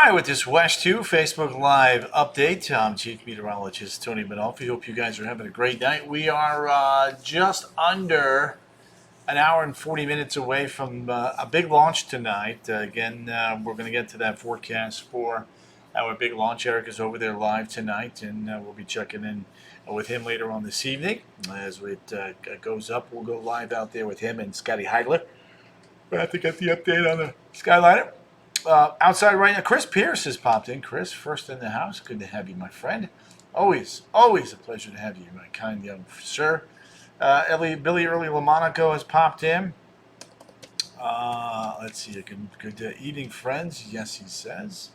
right, with this West 2 Facebook Live update, I'm Chief Meteorologist Tony Benolfi. Hope you guys are having a great night. We are just under an hour and 40 minutes away from a big launch tonight. We're going to get to that forecast for our big launch. Eric is over there live tonight, and we'll be checking in with him later on this evening. As it goes up, we'll go live out there with him and Scotty Heidler. We'll have to get the update on the Skyliner. Outside right now, Chris Pierce has popped in. Chris, first in the house. Good to have you, my friend. Always a pleasure to have you, my kind young sir. Billy Early Lamonaco has popped in. Let's see. Good evening, friends. Yes, he says.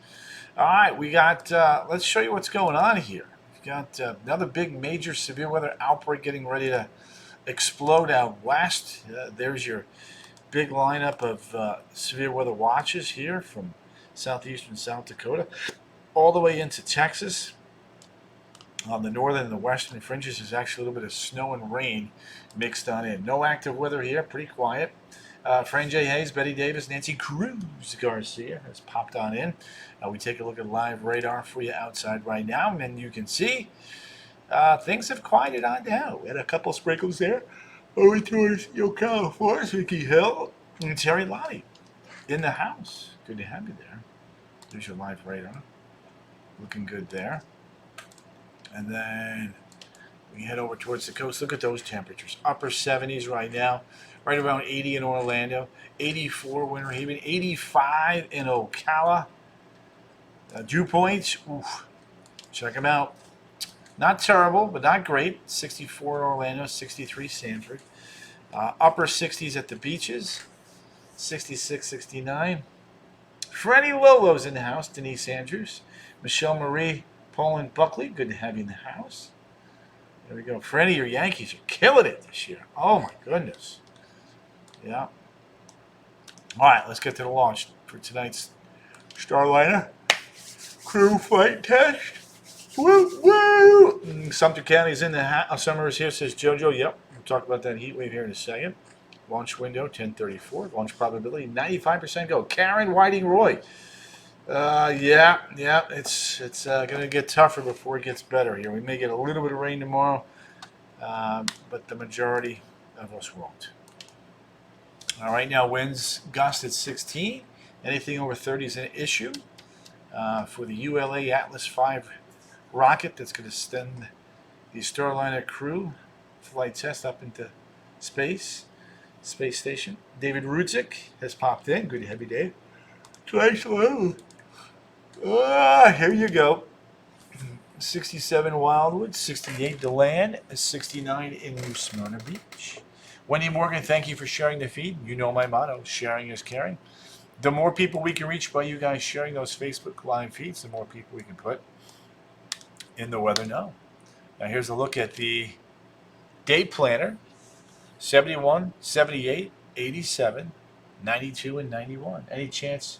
All right, we got, let's show you what's going on here. We've got another big major severe weather outbreak getting ready to explode out west. There's your big lineup of severe weather watches here from southeastern South Dakota all the way into Texas. On the northern and the western fringes, there's actually a little bit of snow and rain mixed on in. No active weather here, pretty quiet. Fran J. Hayes, Betty Davis, Nancy Cruz Garcia has popped on in. We take a look at live radar for you outside right now, and you can see things have quieted on down. We had a couple sprinkles there. Over towards Ocala Forest, Vicky Hill, and Terry Lottie in the house. Good to have you there. There's your live radar. Looking good there. And then we head over towards the coast. Look at those temperatures. Upper 70s right now. Right around 80 in Orlando. 84 Winter Haven. 85 in Ocala. Dew points. Oof. Check them out. Not terrible, but not great. 64 in Orlando, 63 Sanford. Upper 60s at the beaches. 66, 69. Freddie Lolo's in the house. Denise Andrews. Michelle Marie, Poland Buckley. Good to have you in the house. There we go. Freddie, your Yankees are killing it this year. Oh, my goodness. Yeah. All right, let's get to the launch for tonight's Starliner crew flight test. Woo, woo! Sumter County's in the house. Summer is here, says JoJo. Yep, we'll talk about that heat wave here in a second. Launch window, 1034. Launch probability, 95% go. Karen Whiting Roy. Yeah, it's going to get tougher before it gets better here. We may get a little bit of rain tomorrow, but the majority of us won't. All right, now winds gust at 16. Anything over 30 is an issue for the ULA Atlas 5 rocket that's going to send the Starliner crew flight test up into space station. David Rudzik has popped in. Good to have you, Dave. Twice low. Here you go. 67 Wildwood, 68 DeLand, 69 in New Smyrna Beach. Wendy Morgan, thank you for sharing the feed. You know my motto, sharing is caring. The more people we can reach by you guys sharing those Facebook Live feeds, the more people we can put in the weather now. Now here's a look at the day planner. 71, 78, 87, 92, and 91. Any chance?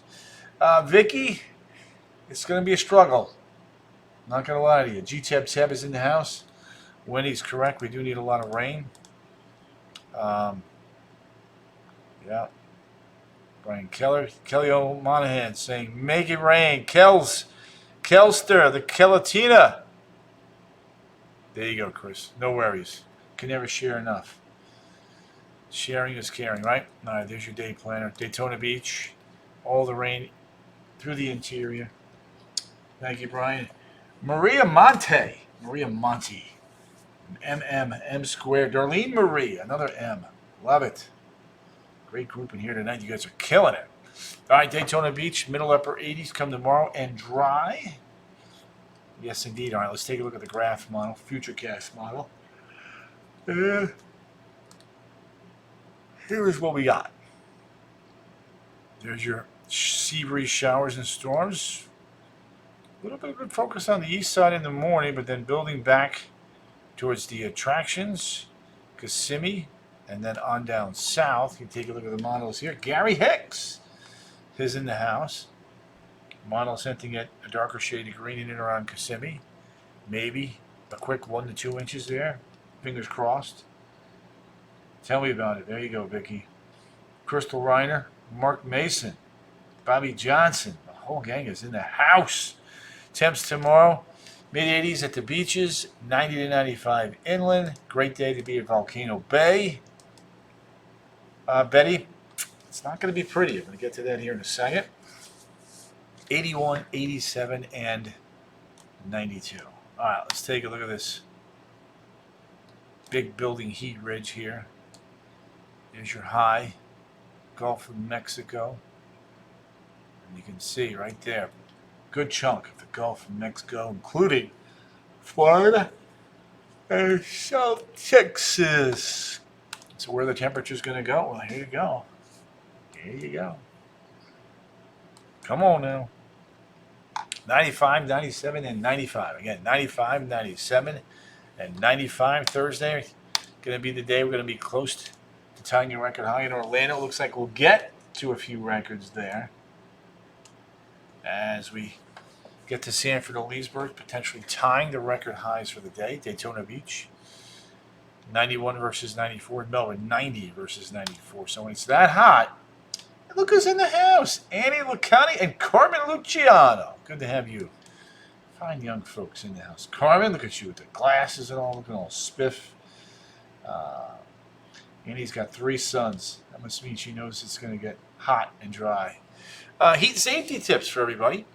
Vicky, it's going to be a struggle. Not going to lie to you. G-Teb is in the house. Wendy's correct. We do need a lot of rain. Yeah. Brian Kelly O'Monahan saying, make it rain. Kelster, the Kelatina. There you go, Chris. No worries. Can never share enough. Sharing is caring, right? All right, there's your day planner. Daytona Beach. All the rain through the interior. Thank you, Brian. Maria Monte. M squared. Darlene Marie, another M. Love it. Great group in here tonight. You guys are killing it. All right, Daytona Beach, middle upper 80s come tomorrow and dry. Yes, indeed. All right, let's take a look at the graph model, Futurecast model. Here's what we got. There's your sea breeze showers and storms. A little bit of a focus on the east side in the morning, but then building back towards the attractions, Kissimmee, and then on down south. You can take a look at the models here. Gary Hicks is in the house. Models hinting at a darker shade of green in and around Kissimmee. Maybe a quick 1 to 2 inches there. Fingers crossed. Tell me about it. There you go, Vicky. Crystal Reiner, Mark Mason, Bobby Johnson, whole gang is in the house. Temps tomorrow, mid-80s at the beaches, 90 to 95 inland. Great day to be at Volcano Bay. Betty, it's not going to be pretty. I'm going to get to that here in a second. 81, 87, and 92. All right, let's take a look at this big building heat ridge here. There's your high, Gulf of Mexico. And you can see right there, good chunk of the Gulf of Mexico, including Florida and South Texas. So where the temperature's going to go? Well, here you go. Here you go. Come on now. 95, 97, and 95. Again, 95, 97, and 95 Thursday. Going to be the day we're going to be close to tying your record high in Orlando. Looks like we'll get to a few records there as we get to Sanford or Leesburg, potentially tying the record highs for the day. Daytona Beach, 91 versus 94. Melbourne, 90 versus 94. So when it's that hot, look who's in the house. Annie Lucani and Carmen Luciano. Good to have you. Fine young folks in the house. Carmen, look at you with the glasses and all, looking all spiff. Annie's got 3 sons. That must mean she knows it's going to get hot and dry. Heat safety tips for everybody.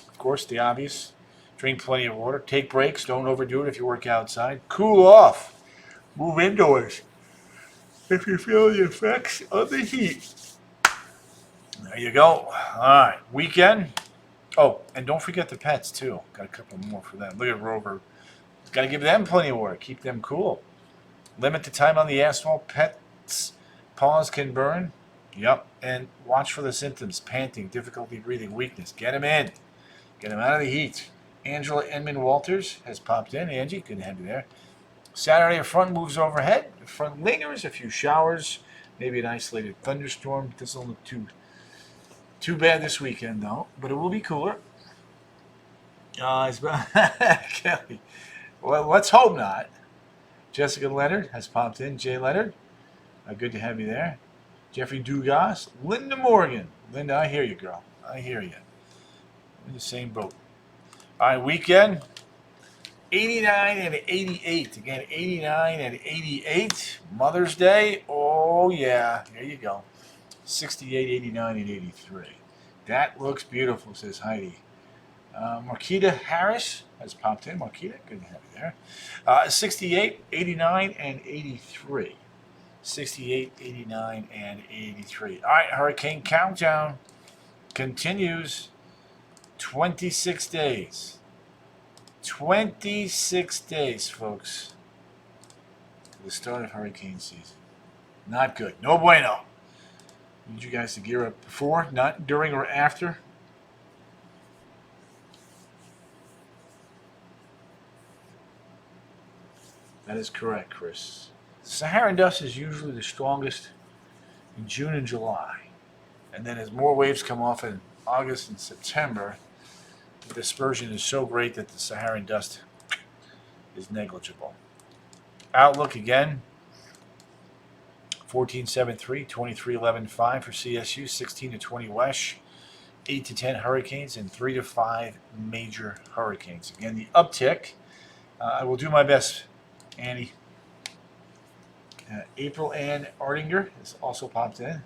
Of course, the obvious. Drink plenty of water. Take breaks. Don't overdo it if you work outside. Cool off. Move indoors if you feel the effects of the heat. There you go. All right. Weekend. Oh, and don't forget the pets, too. Got a couple more for them. Look at Rover. Got to give them plenty of water. Keep them cool. Limit the time on the asphalt. Pets' paws can burn. Yep. And watch for the symptoms. Panting, difficulty breathing, weakness. Get them in. Get them out of the heat. Angela Edmund Walters has popped in. Angie, good to have you there. Saturday, a front moves overhead. The front lingers. A few showers. Maybe an isolated thunderstorm. Doesn't look too bad this weekend, though, but it will be cooler. Kelly. Well, let's hope not. Jessica Leonard has popped in. Jay Leonard, good to have you there. Jeffrey Dugas. Linda Morgan. Linda, I hear you, girl. I hear you. In the same boat. All right, weekend. 89 and 88. Again, 89 and 88. Mother's Day. Oh, yeah. There you go. 68, 89, and 83. That looks beautiful, says Heidi. Marquita Harris has popped in. Marquita, good to have you there. 68, 89, and 83. 68, 89, and 83. All right, Hurricane Countdown continues. 26 days. 26 days, folks, to the start of hurricane season. Not good. No bueno. Need you guys to gear up before, not during or after. That is correct, Chris. Saharan dust is usually the strongest in June and July. And then as more waves come off in August and September, the dispersion is so great that the Saharan dust is negligible. Outlook again. 14.73, 23.11.5 for CSU, 16 to 20 Wesh, 8 to 10 hurricanes, and 3 to 5 major hurricanes. Again, the uptick. I will do my best, Annie. April Ann Ardinger has also popped in.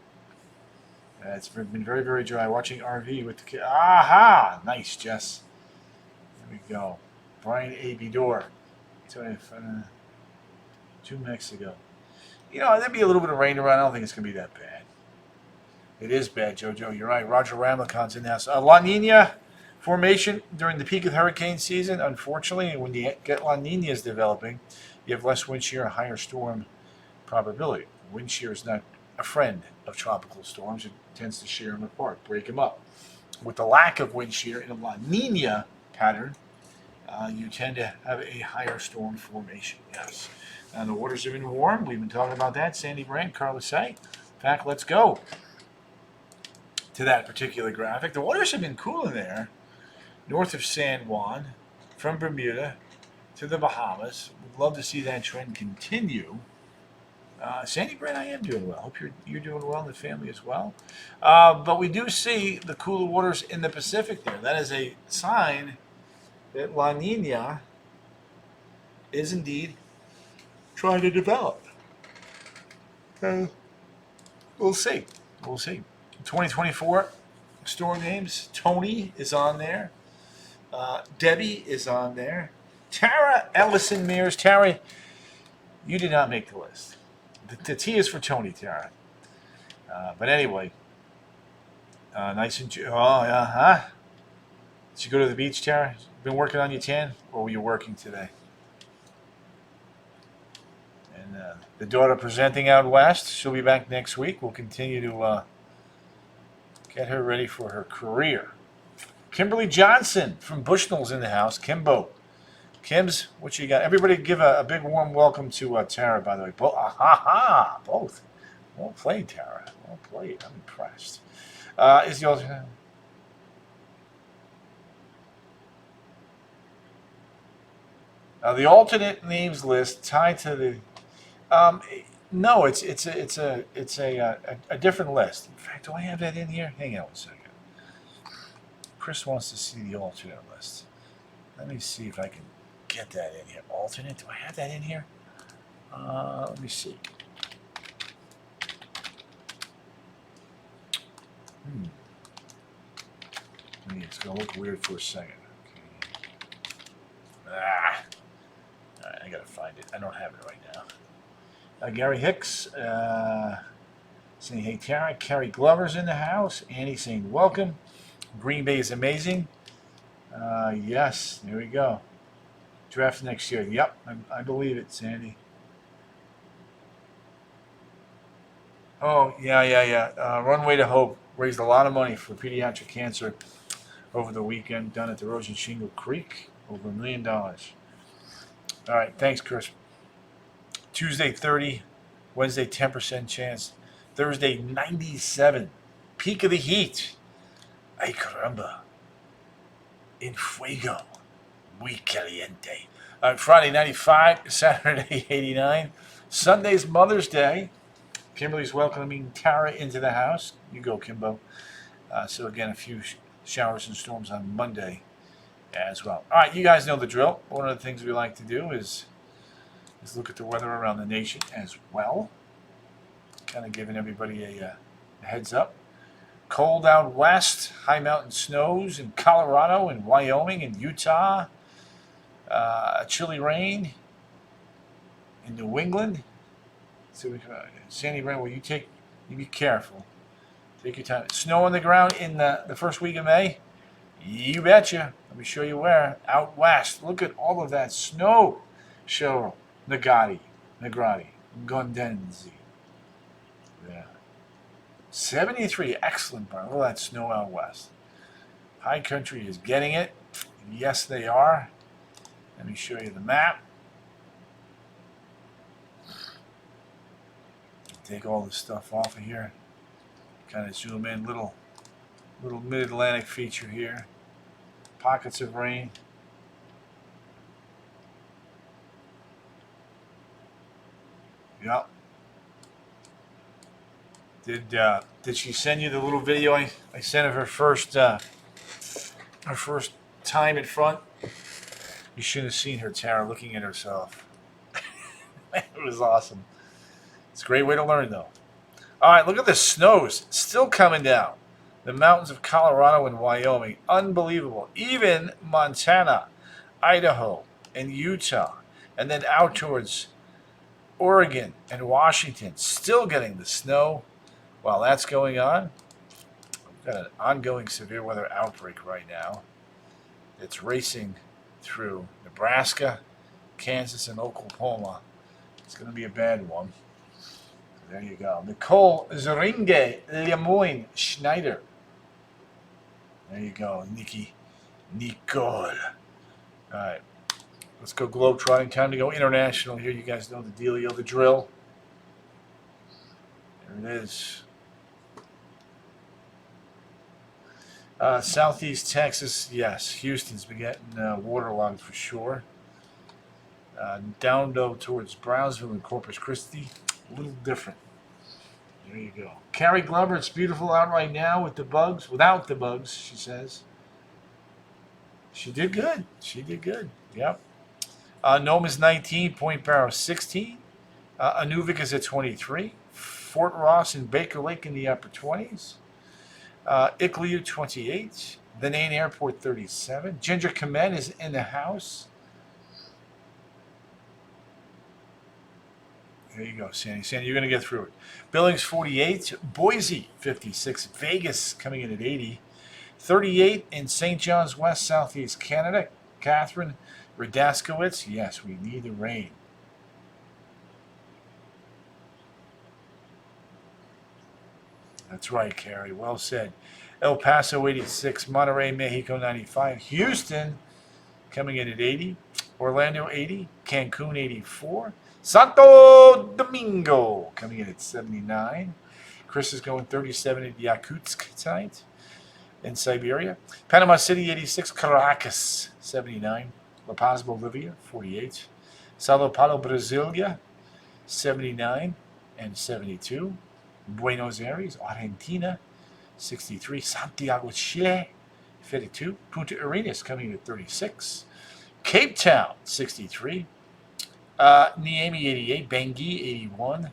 It's been very, very dry. Watching RV with the kid. Aha! Nice, Jess. There we go. Brian A. Bedore. 2 Mexico. You know, there'd be a little bit of rain around. I don't think it's going to be that bad. It is bad, JoJo. You're right. Roger Ramlicon's in the house. La Nina formation during the peak of hurricane season. Unfortunately, when you get La Ninas developing, you have less wind shear, higher storm probability. Wind shear is not a friend of tropical storms. It tends to shear them apart, break them up. With the lack of wind shear in a La Nina pattern, you tend to have a higher storm formation. Yes. And the waters have been warm. We've been talking about that. Sandy Brand, Carlos Say. In fact, let's go to that particular graphic. The waters have been cooling there, north of San Juan, from Bermuda to the Bahamas. We'd love to see that trend continue. Sandy Brand, I am doing well. Hope you're doing well in the family as well. But we do see the cooler waters in the Pacific there. That is a sign that La Nina is indeed trying to develop. We'll see. We'll see. 2024 storm names. Tony is on there. Debbie is on there. Tara Ellison Mears. Tara, you did not make the list. The T is for Tony, Tara. But anyway, nice and oh yeah, huh? Did you go to the beach, Tara? Been working on your tan, or were you working today? And the daughter presenting out west. She'll be back next week. We'll continue to get her ready for her career. Kimberly Johnson from Bushnell's in the house. Kimbo. Kims, what you got? Everybody give a big warm welcome to Tara, by the way. Both. Well played, Tara. Well played. I'm impressed. Is the alternate? The alternate names list tied to the. No, it's a different list. In fact, do I have that in here? Hang on one second. Chris wants to see the alternate list. Let me see if I can get that in here. Alternate? Do I have that in here? Let me see. It's going to look weird for a second. Okay. All right, I got to find it. I don't have it right now. Gary Hicks saying, hey, Tara. Kerry Glover's in the house. Annie saying, welcome. Green Bay is amazing. Yes, there we go. Draft next year. Yep, I believe it, Sandy. Oh, yeah. Runway to Hope raised a lot of money for pediatric cancer over the weekend down at the Rosen Shingle Creek. Over $1 million. All right, thanks, Chris. Tuesday, 30. Wednesday, 10% chance. Thursday, 97. Peak of the heat. Ay caramba. En fuego. Muy caliente. Friday, 95. Saturday, 89. Sunday's Mother's Day. Kimberly's welcoming Tara into the house. You go, Kimbo. So again, a few showers and storms on Monday as well. All right, you guys know the drill. One of the things we like to do is look at the weather around the nation as well. Kind of giving everybody a heads up. Cold out west, high mountain snows in Colorado and Wyoming and Utah. Chilly rain in New England. So, Sandy Brand, will you be careful. Take your time. Snow on the ground in the first week of May? You betcha. Let me show you where. Out west. Look at all of that snow. Cheryl, Negrati, Gondenzi. Yeah. 73. Excellent, Brian. Look at that snow out west. High country is getting it. Yes, they are. Let me show you the map. Take all this stuff off of here. Kind of zoom in. Little mid-Atlantic feature here. Pockets of rain. Yep. Did she send you the little video I sent of her first time in front? You should have seen her, Tara, looking at herself. It was awesome. It's a great way to learn, though. All right, look at the snows. Still coming down. The mountains of Colorado and Wyoming. Unbelievable. Even Montana, Idaho, and Utah. And then out towards Oregon and Washington. Still getting the snow. While that's going on, we've got an ongoing severe weather outbreak right now. It's racing through Nebraska, Kansas, and Oklahoma. It's going to be a bad one. There you go. Nicole Zeringe Lemoyne Schneider. There you go, Nicole. All right. Let's go globetrotting. Time to go international here. You guys know the dealio, the drill. There it is. Southeast Texas, yes. Houston's been getting waterlogged for sure. Down though towards Brownsville and Corpus Christi. A little different. There you go. Carrie Glover, it's beautiful out right now with the bugs. Without the bugs, she says. She did good. She did good. Yep. Nome is 19. Point Barrow 16. Inuvik is at 23. Fort Ross and Baker Lake in the upper 20s. Iqaluit 28. The Nain Airport 37. Ginger Kamen is in the house. There you go, Sandy. Sandy, you're going to get through it. Billings 48. Boise 56. Vegas coming in at 80. 38 in St. John's West, Southeast Canada. Catherine Radaskowitz. Yes, we need the rain. That's right, Carrie. Well said. El Paso 86, Monterrey, Mexico 95, Houston coming in at 80, Orlando 80, Cancun 84, Santo Domingo coming in at 79. Chris is going 37 at Yakutsk tonight in Siberia. Panama City 86, Caracas 79, La Paz, Bolivia 48, Sao Paulo, Brasilia 79 and 72. Buenos Aires, Argentina, 63. Santiago, Chile, 52. Punta Arenas coming in at 36. Cape Town, 63. Niamey, 88. Bangui, 81.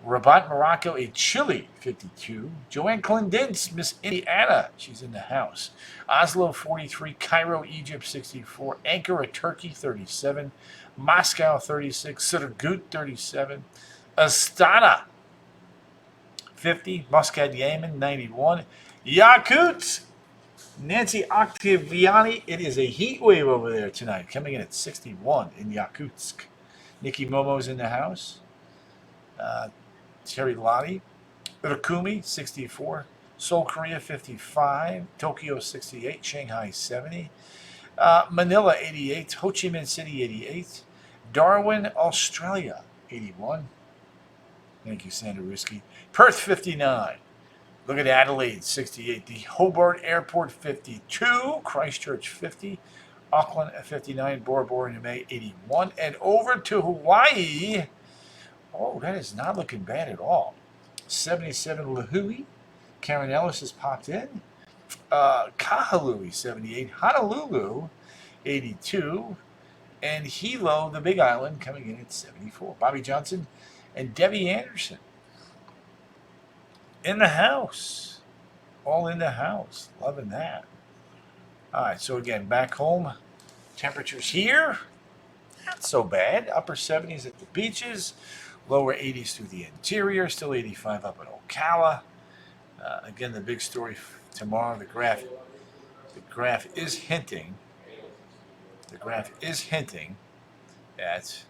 Rabat, Morocco, Chile, 52. Joanne Clendence, Miss Indiana, she's in the house. Oslo, 43. Cairo, Egypt, 64. Ankara, Turkey, 37. Moscow, 36. Surgut, 37. Astana, 50. Muscat, Yemen, 91. Yakut, Nancy Octaviani. It is a heat wave over there tonight, coming in at 61 in Yakutsk. Nikki Momo's in the house. Terry Lottie. Urkumi, 64. Seoul, Korea, 55. Tokyo, 68. Shanghai, 70. Manila, 88. Ho Chi Minh City, 88. Darwin, Australia, 81. Thank you, Sandra Risky. Perth, 59. Look at Adelaide, 68. The Hobart Airport, 52. Christchurch, 50. Auckland, 59. Bora Bora, Niue, 81. And over to Hawaii. Oh, that is not looking bad at all. 77. Lahui. Karen Ellis has popped in. Kahului, 78. Honolulu, 82. And Hilo, the Big Island, coming in at 74. Bobby Johnson and Debbie Anderson in the house. All in the house. Loving that. All right, so again, back home, temperatures here, not so bad. Upper 70s at the beaches, lower 80s through the interior, still 85 up at Ocala. Again, the big story tomorrow, the graph is hinting at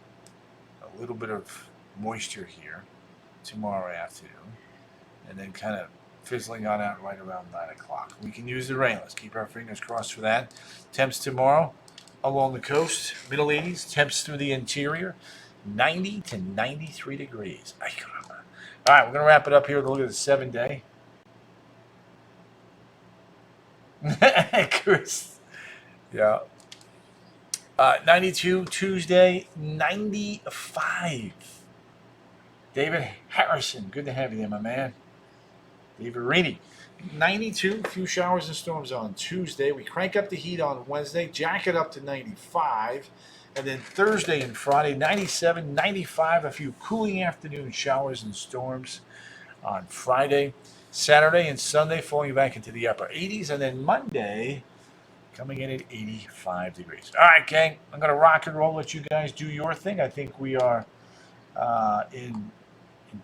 a little bit of moisture here tomorrow afternoon, and then kind of fizzling on out right around 9 o'clock. We can use the rain. Let's keep our fingers crossed for that. Temps tomorrow along the coast, middle 80s. Temps through the interior, 90 to 93 degrees. All right, we're going to wrap it up here with a look at the 7-day. Chris. Yeah. 92 Tuesday, 95. David Harrison, good to have you there, my man. David Rainey, 92, few showers and storms on Tuesday. We crank up the heat on Wednesday, jack it up to 95. And then Thursday and Friday, 97, 95, a few cooling afternoon showers and storms on Friday. Saturday and Sunday falling back into the upper 80s. And then Monday coming in at 85 degrees. All right, gang, I'm going to rock and roll, let you guys do your thing. I think we are in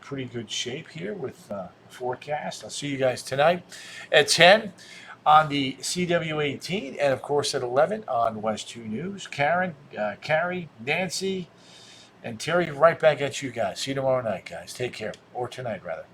pretty good shape here with the forecast. I'll see you guys tonight at 10 on the CW18 and, of course, at 11 on West 2 News. Karen, Carrie, Nancy, and Terry right back at you guys. See you tomorrow night, guys. Take care. Or tonight, rather.